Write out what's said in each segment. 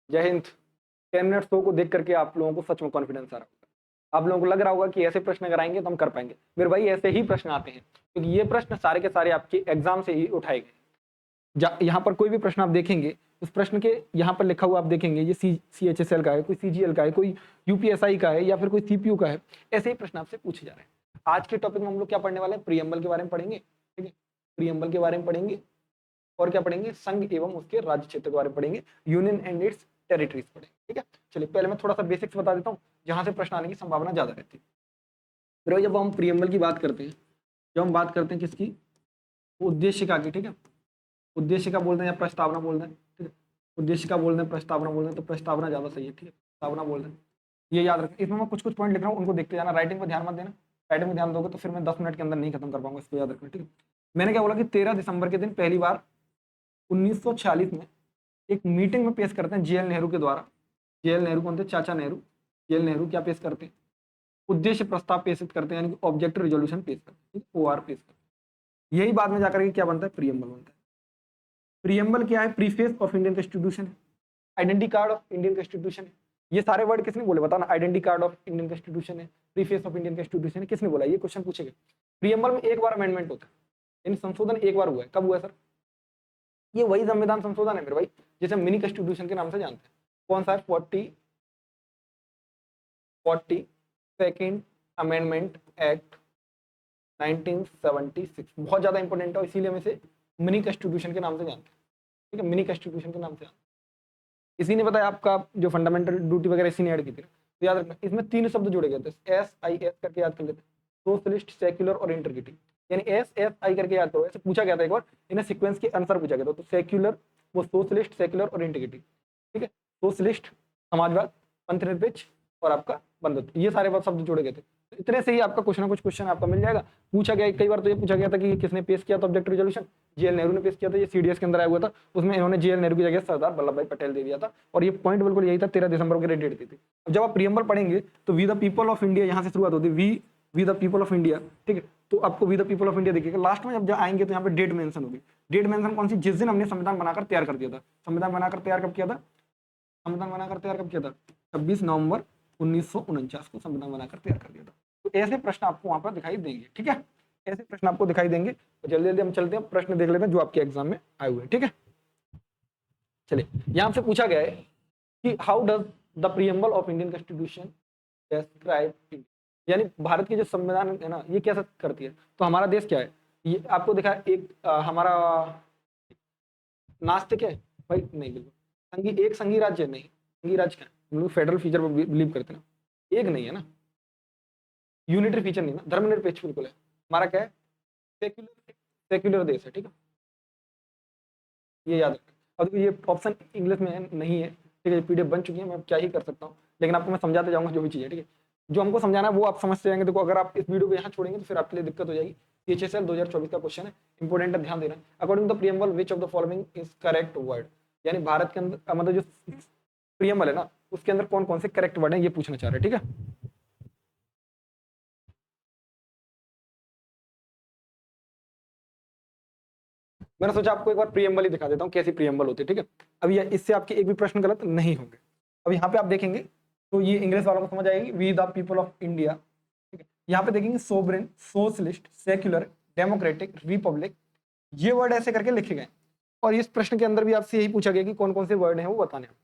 जय Hind. 10 minute show को देख करके आप लोगों को सच में कॉन्फिडेंस आ रहा होगा, आप लोगों को लग रहा होगा कि ऐसे प्रश्न अगर आएंगे तो हम कर पाएंगे। मेरे भाई ऐसे ही प्रश्न आते हैं, क्योंकि ये प्रश्न सारे के सारे आपके एग्जाम से ही उठाए गए। यहाँ पर कोई भी प्रश्न आप देखेंगे, उस प्रश्न के यहाँ पर लिखा हुआ आप देखेंगे, ये CHSL का है, कोई CGL का है, कोई UPSI का है, या फिर कोई CPU का है, ऐसे ही प्रश्न आपसे पूछे जा रहे हैं। आज के टॉपिक में हम लोग क्या पढ़ने वाले हैं, प्रीएम्बल के बारे में पढ़ेंगे। ठीक है, प्रीएम्बल के बारे में पढ़ेंगे, और क्या पढ़ेंगे, संघ एवं उसके राज्य क्षेत्र के बारे में पढ़ेंगे, यूनियन एंड इट्स टेरिटरीज पढ़ेंगे। ठीक है, चलिए पहले मैं थोड़ा सा बेसिक्स बता देता हूँ, जहां से प्रश्न आने की संभावना ज्यादा रहती है। फिर जब हम प्रीएम्बल की बात करते हैं, जब हम बात करते हैं किसकी, उद्देशिका की। ठीक है, उद्देशिका बोलते हैं या प्रस्तावना बोलते हैं। ठीक है, उद्देशिका बोलते हैं, प्रस्तावना बोलते हैं, तो प्रस्तावना ज्यादा सही है। ठीक है, प्रस्तावना बोलते हैं, ये याद रखें। इसमें मैं कुछ कुछ पॉइंट लिख रहा हूँ, उनको देखते जाना, राइटिंग पर ध्यान मत देना। राइटिंग में ध्यान दोगे तो फिर मैं 10 मिनट के अंदर नहीं खत्म कर पाऊंगा, इसको याद रखना। ठीक है, मैंने क्या बोला कि 13 दिसंबर के दिन पहली बार 1946 में एक मीटिंग में पेश करते हैं JL नेहरू के द्वारा। JL नेहरू कौन थे, चाचा नेहरू। JL नेहरू क्या पेश करते हैं, उद्देश्य प्रस्ताव पेश करते हैं, यानी कि ऑब्जेक्टिव रेजोल्यूशन पेश करते हैं, OR पेश करते हैं। यही बाद में जाकर के क्या बनता है, प्रीएम्बल बनता है। प्रीएम्बल क्या है, प्रीफेस ऑफ इंडियन कॉन्स्टिट्यूशन है, identity card of Indian constitution है। ये सारे वर्ड किसने बोले बताना, identity card of Indian constitution है, प्रीफेस ऑफ इंडियन कॉन्स्टिट्यूशन है, किसने बोला, ये क्वेश्चन पूछेगा। प्रीएम्बल में एक बार अमेंडमेंट होता है, यानी संशोधन एक बार हुआ है। कब हुआ है सर, ये वही संविधान संशोधन है मेरे भाई, जिसे मिनी कॉन्स्टिट्यूशन के नाम से जानते हैं। कौन सा है, 42nd अमेंडमेंट एक्ट 1976। बहुत ज्यादा इंपॉर्टेंट है, इसीलिए हम इसे मिनी कॉन्स्टिट्यूशन के नाम से जानते हैं। ठीक है, मिनी कॉन्स्टिट्यूशन के नाम से जानते हैं। इसी ने बताया आपका जो फंडामेंटल ड्यूटी वगैरह इसी ने ऐड की थी। तो याद रखना, इसमें 3 शब्द जुड़े गए थे, SIS करके याद कर लेते, सोशलिस्ट, सेक्युलर और इंटीग्रिटी। यानी SSI करके याद करो, ऐसे पूछा गया था एक बार, इन्हें सीक्वेंस के अनुसार पूछा गया था। तो सेक्युलर, वो सोशलिस्ट, सेक्युलर और इंटीग्रिटी। ठीक है, सोशलिस्ट समाजवाद, पंथनिरपेक्ष और आपका बंधुत्व, ये सारे शब्द जुड़े गए थे। तो इतने से ही आपका कुछ ना कुछ क्वेश्चन आपका मिल जाएगा। पूछा गया कई बार, तो ये पूछा गया था कि किसने पेश किया था ऑब्जेक्टिव रेजोल्यूशन, JL नेहरू ने पेश किया था। ये CDS के अंदर आया हुआ था, उसमें इन्होंने JL नेहरू की जगह सरदार वल्लभ भाई पटेल दे दिया था, और ये पॉइंट बिल्कुल यही था, 13 दिसंबर को डेट दी थी। अब जब आप प्रीएम्बल पढ़ेंगे तो we the people of India यहाँ से शुरुआत होती है, we the people of India. ठीक है, तो आपको we the people of India दिखेगा। लास्ट में जब आएंगे तो यहाँ पे डेट मेंशन होगी। डेट मेंशन कौन सी, जिस दिन हमने संविधान बनाकर तैयार कर दिया था। संविधान बनाकर तैयार कब किया था, संविधान बनाकर तैयार कब किया था, 26 नवंबर 1949 को संविधान बनाकर तैयार कर दिया था। तो ऐसे प्रश्न आपको वहां पर दिखाई देंगे। ठीक है, ऐसे प्रश्न आपको दिखाई देंगे। तो जल्दी जल्दी हम चलते हैं, प्रश्न देख लेते हैं जो आपके एग्जाम में आए हुए हैं। ठीक है, चलिए, यहां से पूछा गया है कि how does the preamble of Indian constitution describe India, यानी भारत की जो संविधान है ना, ये कैसा करती है। तो हमारा देश क्या है, ये आपको दिखा है। एक हमारा नास्तिक है भाई, नहीं बिल्कुल। एक संघी राज्य नहीं, संघी राज्य क्या है, हम लोग फेडरल फीचर पर बिलीव करते हैं ना, एक नहीं है ना, यूनिटरी फीचर नहीं ना, धर्मनिरपेक्ष बिल्कुल है। हमारा क्या है, सेक्युलर, सेक्युलर देश है। ठीक है, ये याद रखें। अब ये ऑप्शन इंग्लिश में नहीं है। ठीक है, PDF बन चुकी है, मैं क्या ही कर सकता हूँ, लेकिन आपको मैं समझाते जाऊंगा जो भी चीज़ है। ठीक है, जो हमको समझाना है वो आप समझते जाएंगे। देखो, अगर आप इस वीडियो को यहाँ छोड़ेंगे तो फिर आपके लिए दिक्कत हो जाएगी। CHSL 2024 का क्वेश्चन है, इंपोर्टेंट है, ध्यान देना। According to the preamble which of the following is correct word, यानी भारत के अंदर मतलब जो प्रीएम्बल है ना, उसके अंदर कौन कौन से करेक्ट वर्ड है, ये पूछना चाह रहे हैं। ठीक है, मैंने सोचा आपको एक बार प्रीएम्बल ही दिखा देता हूँ कैसी प्रीएम्बल होती है। ठीक है, अब ये इससे आपके एक भी प्रश्न गलत नहीं होंगे। अब यहाँ पे आप देखेंगे तो ये इंग्लिश वालों को समझ आएगी, we the people of India. ठीक है, यहाँ पे देखेंगे sovereign, socialist, secular, democratic, republic, ये वर्ड ऐसे करके लिखे गए। और इस प्रश्न के अंदर भी आपसे यही पूछा गया कि कौन कौन से वर्ड हैं वो बताने हैं।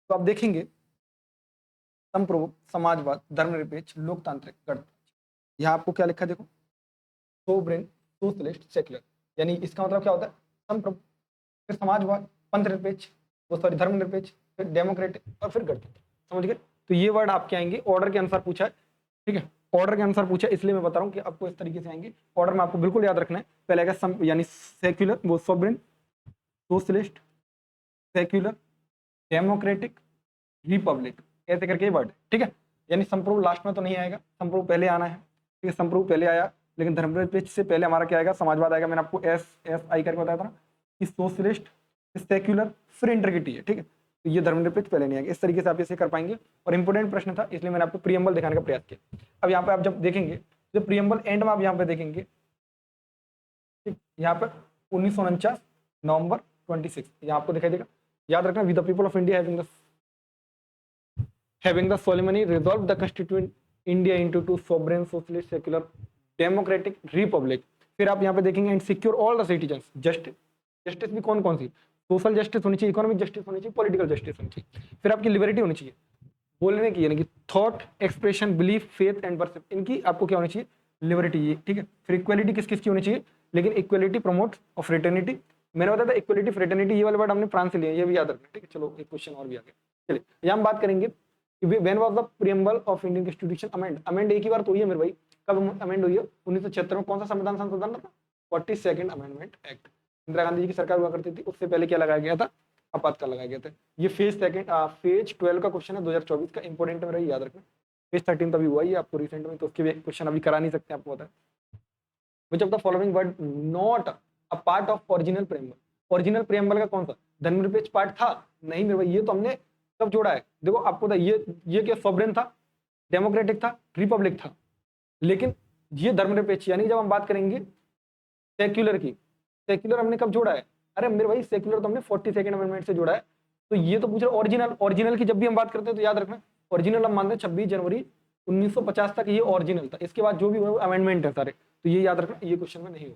तो आप देखेंगे संप्रभु, समाजवाद, धर्मनिरपेक्ष, लोकतांत्रिक, गणतंत्र। यहाँ आपको क्या लिखा है देखो, सोवरेन, सोशलिस्ट, सेक्युलर, यानी इसका मतलब क्या होता है, संप्रभु, फिर समाजवाद, पंथनिरपेक्ष, वो सॉरी धर्मनिरपेक्ष, फिर डेमोक्रेटिक और फिर गणतंत्र। समझ गए, तो ये वर्ड आपके आएंगे, ऑर्डर के अनुसार पूछा है। ठीक है, ऑर्डर के अनुसार पूछा, इसलिए मैं बता रहा हूँ कि आपको इस तरीके से आएंगे। ऑर्डर में आपको बिल्कुल याद रखना है, पहले आएगा यानी सेक्युलर, वो sovereign, socialist, secular, democratic, Republic, ऐसे करके वर्ड। ठीक है, यानी संप्रभु लास्ट में तो नहीं आएगा, संप्रभु पहले आना है। ठीक है, संप्रभु पहले आया, लेकिन धर्मनिरपेक्ष से पहले हमारा क्या आएगा, समाजवाद आएगा। मैंने आपको SSI करके बताया था ना, कि सोशलिस्ट, सेक्युलर, फिर इंटीग्रिटी है। ठीक है, तो ये धर्मनिरपेक्ष पहले नहीं आएगा। इस तरीके से आप इसे कर पाएंगे, और इंपोर्टेंट प्रश्न था इसलिए मैंने आपको प्रीएम्बल दिखाने का प्रयास किया। अब यहाँ पे आप जब देखेंगे, जब प्रीएम्बल एंड में आप यहाँ पे देखेंगे, ठीक, यहाँ पे 1949 नवंबर 26, यहाँ आपको दिखाई देगा। याद रखना, with the people of India having the having the solemnly resolve the constituent India into two sovereign socialist secular democratic Republic. फिर आप यहाँ पे देखेंगे and secure all the citizen justice. Justice भी कौन कौन सी, सोशल जस्टिस होनी चाहिए, इकोनॉमिक जस्टिस होनी चाहिए, पॉलिटिकल जस्टिस होनी चाहिए। फिर आपकी लिबर्टी होनी चाहिए बोलने की, यानी कि thought expression belief faith and worship, इनकी आपको क्या होनी चाहिए, लिबर्टी, ये ठीक है। फिर इक्वलिटी किस किस की होनी चाहिए, लेकिन इक्वलिटी प्रमोट ऑफ फ्रेटर्निटी, मैंने बताया था इक्वलिटी फ्रेटर्निटी, ये वाला वर्ड हमने फ्रांस से लिया, ये भी याद रखना, ठीक है। चलो एक क्वेश्चन और भी आ गया। चलिए यहाँ हम बात करेंगे when was the preamble of Indian constitution amend. Amend एक ही बार तो हुई है मेरे भाई, कब अमेंड हुई है, 1976 में। कौन सा संविधान संशोधन था, 42nd amendment act. Indira Gandhi ji की सरकार हुआ करती थी, उससे पहले क्या लगाया गया था, आपातकाल लगाया गया था। ये फेज 12 का क्वेश्चन है 2024 का, इंपोर्टेंट मेरा याद रखना। फेज 13 तभी हुआ ये आपको रिसेंट में, तो उसके भी क्वेश्चन अभी करा नहीं सकते, आपको पता है। Which of the following word not a part of original preamble. Original preamble का कौन सा धर्मनिरपेक्ष पार्ट था, नहीं मेरे भाई, ये तो हमने कब जोड़ा है, देखो आपको पता ये क्या सॉवरेन था, डेमोक्रेटिक था, रिपब्लिक था, लेकिन ये धर्मनिरपेक्ष, यानी जब हम बात करेंगे सेक्युलर की, सेक्युलर हमने कब जोड़ा है, अरे मेरे भाई सेक्युलर तो हमने 42nd अमेंडमेंट से जोड़ा है। तो ये तो पूछ रहे ओरिजिनल, ओरिजिनल की जब भी हम बात करते हैं तो याद रखना ओरिजिनल हम मानते हैं 26 जनवरी 1950 तक ये ओरिजिनल था, इसके बाद जो भी हुआ अमेंडमेंट है सारे, तो ये याद रखना, ये क्वेश्चन में नहीं हो।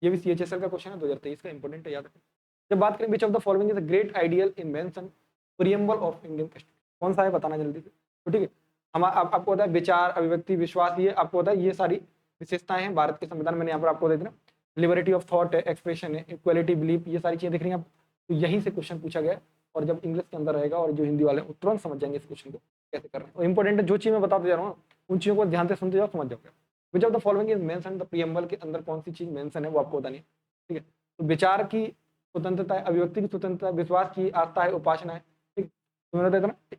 ये भी CHSL का क्वेश्चन है 2023 का, इंपोर्टेंट है, याद रखना। जब बात करें which of the following is a great ideal invention preamble of Indian constitution, कौन सा है बताना जल्दी से, तो ठीक है। हम आपको पता है विचार, अभिव्यक्ति, विश्वास, ये आपको पता है ये सारी विशेषताएं हैं भारत के संविधान में, यहाँ पर आपको दे देना। लिबर्टी ऑफ थॉट है, एक्सप्रेशन है, इक्वलिटी, बिलीफ, ये सारी चीजें दिख रही हैं आप, तो यहीं से क्वेश्चन पूछा गया है। और जब इंग्लिश के अंदर रहेगा और जो हिंदी वाले हैं तुरंत समझ जाएंगे इस क्वेश्चन को कैसे करना है। और इंपॉर्टेंट है, जो चीज मैं बताते जा रहा हूँ उन चीजों को ध्यान से सुनते जाओ, समझ जाओगे। विच of the following is mention the preamble के अंदर कौन सी चीज मेंशन है वो आपको बतानी है, ठीक है। तो विचार की स्वतंत्रता है, अभिव्यक्ति की स्वतंत्रता है, विश्वास की, आस्था है, उपासना है, ठीक। तो मैंने बताया था ना,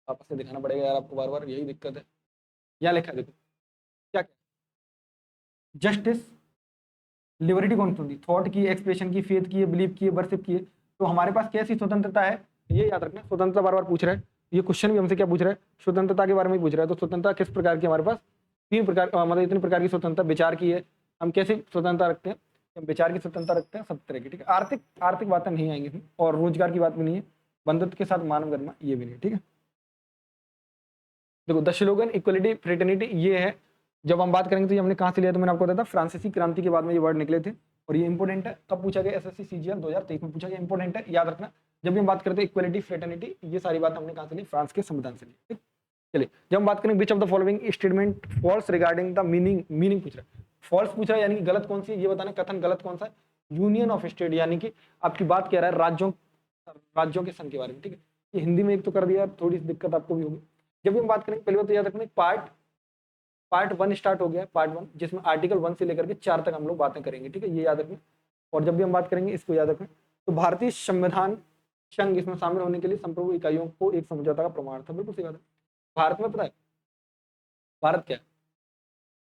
आपस से दिखाना पड़ेगा यार आपको बार बार, यही दिक्कत है। क्या लिखा है देखो, क्या जस्टिस, लिबर्टी कौन सी होती, थॉट की, एक्सप्रेशन की, फेथ की, बिलीफ की, वर्शिप की। तो हमारे पास कैसी स्वतंत्रता है, ये याद रखना। स्वतंत्रता बार बार पूछ रहा है, ये क्वेश्चन भी हमसे क्या पूछ रहा है, स्वतंत्रता के बारे में पूछ रहा है। तो स्वतंत्रता किस प्रकार की हमारे पास, 3 प्रकार, मतलब इतने प्रकार की स्वतंत्रता। विचार की है, हम कैसे स्वतंत्रता रखते हैं, हम विचार की स्वतंत्रता रखते हैं, सब तरह की, ठीक है। आर्थिक बातें नहीं आएंगी इसमें, और रोजगार की बात भी नहीं है, बंधुत्व के साथ मानव गरिमा, ये भी नहीं, ठीक है। देखो द स्लोगन इक्वलिटी फ्रेटर्निटी, ये है। जब हम बात करेंगे तो ये हमने कहाँ से लिया, तो मैंने आपको बताया था फ्रांसीसी क्रांति के बाद में ये वर्ड निकले थे, और ये इंपोर्टेंट है। कब पूछा गया, SSC CGL 2023 में पूछा गया, इंपोर्टेंट है, याद रखना। जब भी हम बात करते हैं इक्वलिटी फ्रेटर्निटी, ये सारी बात हमने कहाँ से ली, फ्रांस के संविधान से ली, ठीक। चलिए जब हम बात करें which of the following statement false regarding the meaning पूछ रहा है, फॉल्स पूछ रहा है, यानी कि गलत कौन सी है, ये बताना कथन गलत कौन सा है। यूनियन ऑफ स्टेट, यानी कि आपकी बात कह रहा है राज्यों के संघ के बारे में, ठीक है। ये हिंदी में एक तो कर दिया, थोड़ी सी दिक्कत आपको भी होगी। जब भी हम बात करेंगे पहले बात तो याद रखना, पार्ट 1 स्टार्ट हो गया है, पार्ट 1 जिसमें आर्टिकल 1 से लेकर के 4 तक हम लोग बातें करेंगे, ठीक है, ये याद रखना। और जब भी हम बात करेंगे इसको याद रखना, तो भारतीय संविधान संघ इसमें शामिल होने के लिए संप्रभु इकाइयों को एक समझौता का प्रमाण था, बिल्कुल सही बात है। भारत में पता है भारत क्या है,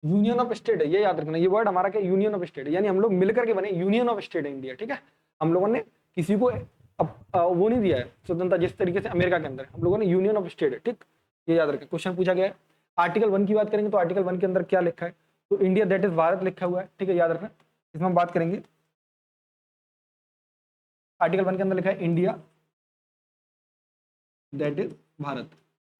यूनियन ऑफ स्टेट है, ये याद रखना। ये वर्ड हमारा क्या, यूनियन ऑफ स्टेट है, यानी हम लोग मिलकर के बने यूनियन ऑफ स्टेट है इंडिया, ठीक है। हम लोगों ने किसी को वो नहीं दिया है स्वतंत्रता, जिस तरीके से अमेरिका के अंदर हम लोगों ने यूनियन ऑफ स्टेट है, ठीक। ये याद रखें, क्वेश्चन पूछा गया है। आर्टिकल 1 की बात करेंगे तो आर्टिकल 1 के अंदर क्या लिखा है, तो इंडिया दैट इज भारत लिखा हुआ है, ठीक है, याद रखना। इसमें हम बात करेंगे, आर्टिकल 1 के अंदर लिखा है इंडिया दैट इज भारत,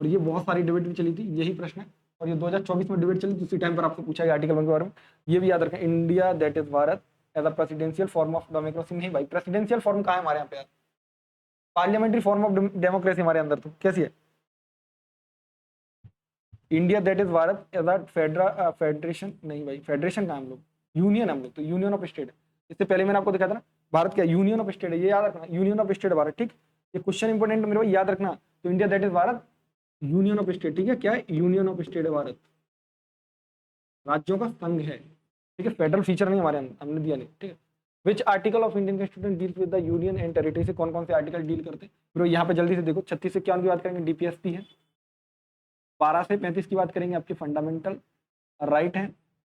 और ये बहुत सारी डिबेट भी चली थी, यही प्रश्न है। और ये 2024 में डिबेट चली, उसी टाइम पर आपसे पूछा गया आर्टिकल 1 के बारे में, ये भी याद रखें। India that is Bharat as a presidential form of democracy, नहीं भाई प्रेसिडेंशियल फॉर्म कहाँ है हमारे यहाँ पे यार, पार्लियामेंट्री फॉर्म ऑफ डेमोक्रेसी हमारे अंदर, तो कैसी है India that is Bharat as a federation, नहीं भाई फेडरेशन का हम लोग, यूनियन हम लोग, तो यूनियन ऑफ स्टेट है। इससे पहले मैंने आपको दिखाया था ना, भारत क्या यूनियन ऑफ स्टेट है, ये याद रखना, यूनियन ऑफ स्टेट भारत, ठीक। ये क्वेश्चन इंपोर्टेंट मेरे भाई, याद रखना। तो India that is Bharat union of state, ठीक है, क्या है, यूनियन ऑफ स्टेट है भारत, राज्यों का संघ है, ठीक है। फेडरल फीचर नहीं हमारे अंदर, हमने दिया नहीं, ठीक है। Which article of Indian constitution deals with the union and territory, से कौन कौन से आर्टिकल डील करते हैं, फिर यहाँ पे जल्दी से देखो। 36 से 51 की बात करेंगे, DPSP है। 12 से 35 की बात करेंगे, आपके फंडामेंटल राइट है।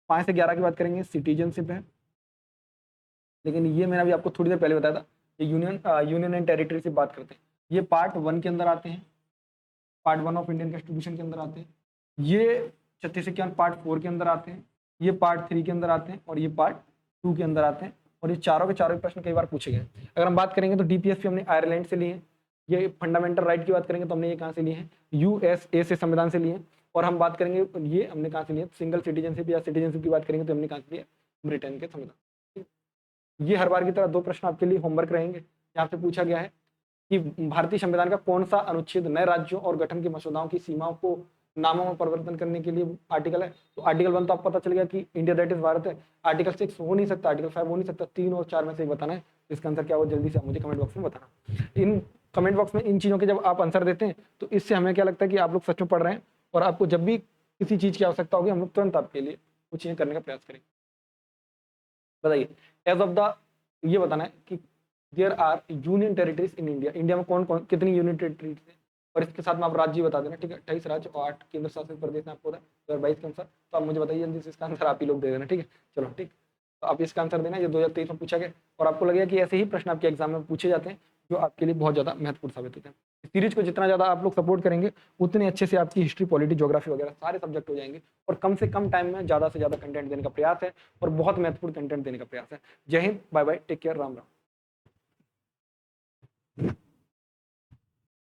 5 से 11 की बात करेंगे, सिटीजनशिप है। लेकिन ये मैंने अभी आपको थोड़ी देर पहले बताया था, ये यूनियन एंड टेरिटरी से बात करते हैं, ये पार्ट 1 के अंदर आते हैं, पार्ट 1 ऑफ इंडियन कॉन्स्टिट्यूशन के अंदर आते हैं। ये 36 से 51 पार्ट 4 के अंदर आते हैं, ये पार्ट 3 के अंदर आते हैं, और ये पार्ट 2 के अंदर आते हैं। और ये चारों के चारों प्रश्न कई बार पूछे गए। अगर हम बात करेंगे तो DPSP हमने आयरलैंड से लिए हैं, ये फंडामेंटल राइट की बात करेंगे तो हमने ये कहाँ से लिए हैं, यूएसए से संविधान से लिए हैं। और हम बात करेंगे ये हमने कहाँ से लिए, सिंगल सिटीजनशिप या सिटीजनशिप की बात करेंगे तो हमने कहाँ से लिया, ब्रिटेन के संविधान। ये हर बार की तरह 2 प्रश्न आपके लिए होमवर्क रहेंगे। यहाँ से पूछा गया है कि भारतीय संविधान का कौन सा अनुच्छेद नए राज्यों और गठन के मसौदाओं की सीमाओं को नामों में परिवर्तन करने के लिए आर्टिकल है। तो आर्टिकल 1 तो आपको पता चल गया कि इंडिया दैट इज भारत है। आर्टिकल 6 हो नहीं सकता, आर्टिकल 5 हो नहीं सकता, 3 और 4 में से एक बताना है। इसका आंसर क्या हो, जल्दी से मुझे कमेंट बॉक्स में बताना। इन कमेंट बॉक्स में इन चीज़ों के जब आप आंसर देते हैं तो इससे हमें क्या लगता है कि आप लोग सच में पढ़ रहे हैं, और आपको जब भी किसी चीज़ की आवश्यकता होगी हम लोग तुरंत आपके लिए कुछ चीज़ें करने का प्रयास करेंगे। बताइए, एज ऑफ द, ये बताना है कि there are union territories in India. India में कौन कौन कितनी यूनियन टेरिटरीज है, और इसके साथ में आप राज्य बता देना, ठीक है। 28 राज्य और 8 केंद्र शासित प्रदेश हैं आपको 2022 के अनुसार। तो आप मुझे बताइए जल्दी से, इसका आंसर आप ही लोग दे देना, ठीक है। चलो ठीक, तो आप इसका आंसर देना, ये 2023 में पूछा गया, और आपको लगेगा कि ऐसे ही प्रश्न आपके एग्जाम में पूछे जाते हैं जो आपके लिए बहुत ज़्यादा महत्वपूर्ण साबित होते हैं। इस सीरीज को जितना ज़्यादा आप लोग सपोर्ट करेंगे उतने अच्छे से आपकी हिस्ट्री, पॉलिटी, ज्योग्राफी वगैरह सारे सब्जेक्ट हो जाएंगे, और कम से कम टाइम में ज़्यादा से ज़्यादा कंटेंट देने का प्रयास है, और बहुत महत्वपूर्ण कंटेंट देने का प्रयास है। जय Hind, bye bye, take care, Ram Ram.